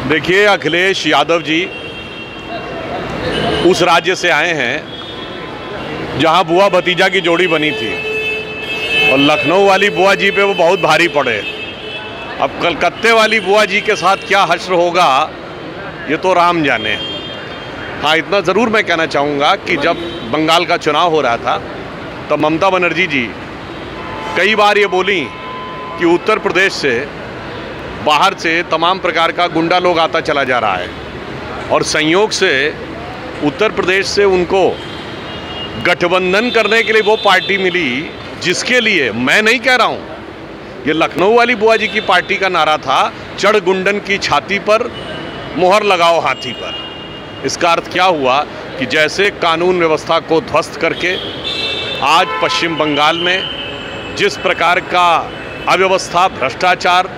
देखिए, अखिलेश यादव जी उस राज्य से आए हैं जहां बुआ भतीजा की जोड़ी बनी थी और लखनऊ वाली बुआ जी पे वो बहुत भारी पड़े। अब कलकत्ते वाली बुआ जी के साथ क्या हश्र होगा ये तो राम जाने। हाँ, इतना ज़रूर मैं कहना चाहूँगा कि जब बंगाल का चुनाव हो रहा था तो ममता बनर्जी जी कई बार ये बोली कि उत्तर प्रदेश से बाहर से तमाम प्रकार का गुंडा लोग आता चला जा रहा है और संयोग से उत्तर प्रदेश से उनको गठबंधन करने के लिए वो पार्टी मिली जिसके लिए मैं नहीं कह रहा हूँ, ये लखनऊ वाली बुआ जी की पार्टी का नारा था, चढ़ गुंडन की छाती पर मोहर लगाओ हाथी पर। इसका अर्थ क्या हुआ कि जैसे कानून व्यवस्था को ध्वस्त करके आज पश्चिम बंगाल में जिस प्रकार का अव्यवस्था, भ्रष्टाचार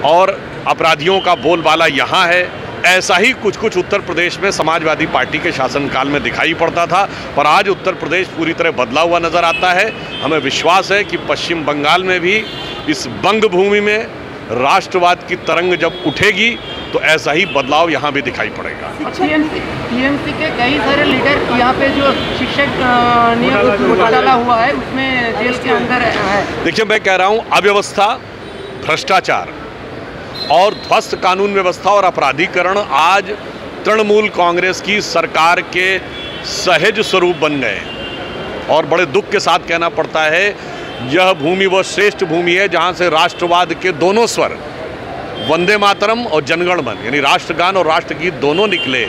और अपराधियों का बोलबाला यहाँ है, ऐसा ही कुछ उत्तर प्रदेश में समाजवादी पार्टी के शासनकाल में दिखाई पड़ता था। पर आज उत्तर प्रदेश पूरी तरह बदला हुआ नज़र आता है। हमें विश्वास है कि पश्चिम बंगाल में भी इस बंग भूमि में राष्ट्रवाद की तरंग जब उठेगी तो ऐसा ही बदलाव यहाँ भी दिखाई पड़ेगा। टीएमसी के कई सारे लीडर यहाँ पे जो शिक्षक नियम घोटाला हुआ है उसमें जेल के अंदर है। देखिए, मैं कह रहा हूँ अव्यवस्था, भ्रष्टाचार और ध्वस्त कानून व्यवस्था और अपराधीकरण आज तृणमूल कांग्रेस की सरकार के सहज स्वरूप बन गए और बड़े दुख के साथ कहना पड़ता है, यह भूमि वह श्रेष्ठ भूमि है जहां से राष्ट्रवाद के दोनों स्वर, वंदे मातरम और जनगण मन यानी राष्ट्रगान और राष्ट्रगीत दोनों निकले,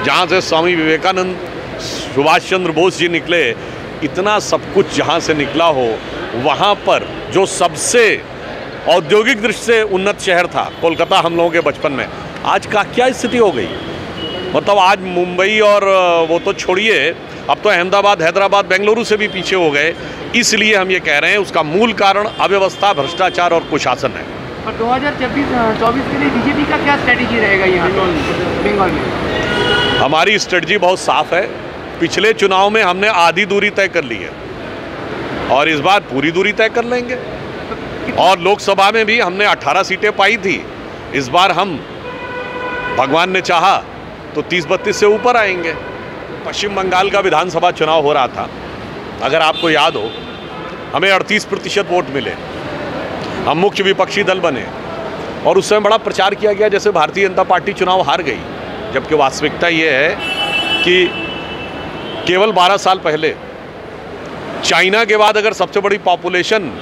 जहां से स्वामी विवेकानंद, सुभाष चंद्र बोस जी निकले। इतना सब कुछ जहां से निकला हो, वहां पर जो सबसे औद्योगिक दृष्टि से उन्नत शहर था कोलकाता, हम लोगों के बचपन में, आज का क्या स्थिति हो गई। मतलब आज मुंबई और वो तो छोड़िए, अब तो अहमदाबाद, हैदराबाद, बेंगलुरु से भी पीछे हो गए। इसलिए हम ये कह रहे हैं उसका मूल कारण अव्यवस्था, भ्रष्टाचार और कुशासन है। और 2024 के लिए बीजेपी का क्या स्ट्रेटेजी रहेगा यहाँ बंगाल में? हमारी स्ट्रेटजी बहुत साफ है। पिछले चुनाव में हमने आधी दूरी तय कर ली है और इस बार पूरी दूरी तय कर लेंगे। और लोकसभा में भी हमने 18 सीटें पाई थी, इस बार हम भगवान ने चाहा तो 30-32 से ऊपर आएंगे। पश्चिम बंगाल का विधानसभा चुनाव हो रहा था, अगर आपको याद हो, हमें 38% वोट मिले, हम मुख्य विपक्षी दल बने और उस समय बड़ा प्रचार किया गया जैसे भारतीय जनता पार्टी चुनाव हार गई, जबकि वास्तविकता ये है कि केवल 12 साल पहले चाइना के बाद अगर सबसे बड़ी पॉपुलेशन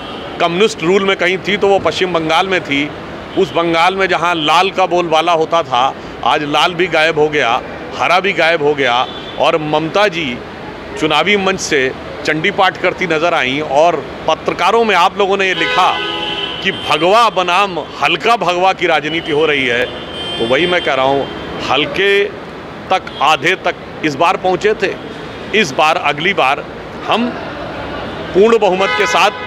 कम्युनिस्ट रूल में कहीं थी तो वो पश्चिम बंगाल में थी। उस बंगाल में जहां लाल का बोलबाला होता था, आज लाल भी गायब हो गया, हरा भी गायब हो गया और ममता जी चुनावी मंच से चंडी पाठ करती नजर आई और पत्रकारों में आप लोगों ने ये लिखा कि भगवा बनाम हल्का भगवा की राजनीति हो रही है। तो वही मैं कह रहा हूँ, हल्के तक, आधे तक इस बार पहुँचे थे। इस बार, अगली बार हम पूर्ण बहुमत के साथ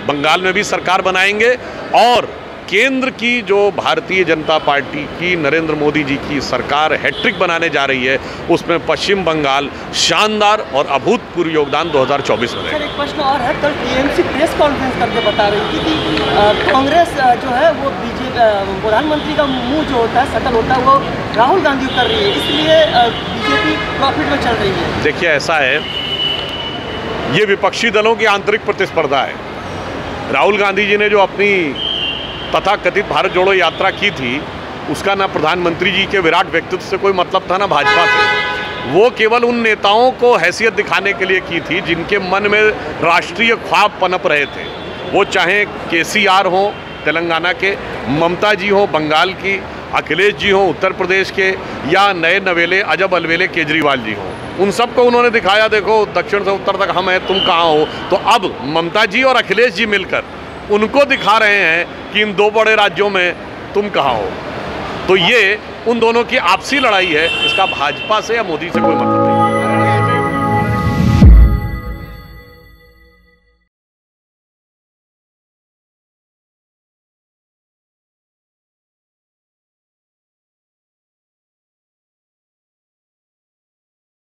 बंगाल में भी सरकार बनाएंगे और केंद्र की जो भारतीय जनता पार्टी की नरेंद्र मोदी जी की सरकार हैट्रिक बनाने जा रही है, उसमें पश्चिम बंगाल शानदार और अभूतपूर्व योगदान 2024 में देगा। सर, एक प्रश्न और है, कल टीएमसी प्रेस कॉन्फ्रेंस करके बता रही थी कि कांग्रेस जो है वो बीजेपी प्रधानमंत्री का मुंह जो होता है, शटल होता है, वो राहुल गांधी कर रही है, इसलिए बीजेपी प्रॉफिट में चल रही है। देखिए, ऐसा है, ये विपक्षी दलों की आंतरिक प्रतिस्पर्धा है। राहुल गांधी जी ने जो अपनी तथाकथित भारत जोड़ो यात्रा की थी, उसका ना प्रधानमंत्री जी के विराट व्यक्तित्व से कोई मतलब था, ना भाजपा से। वो केवल उन नेताओं को हैसियत दिखाने के लिए की थी जिनके मन में राष्ट्रीय ख्वाब पनप रहे थे। वो चाहे केसीआर हो तेलंगाना के, ममता जी हो बंगाल की, अखिलेश जी हो उत्तर प्रदेश के, या नए नवेले अजब अलवेले केजरीवाल जी हो, उन सबको उन्होंने दिखाया, देखो दक्षिण से उत्तर तक हम हैं, तुम कहाँ हो। तो अब ममता जी और अखिलेश जी मिलकर उनको दिखा रहे हैं कि इन दो बड़े राज्यों में तुम कहाँ हो। तो ये उन दोनों की आपसी लड़ाई है, इसका भाजपा से या मोदी से कोई मतलब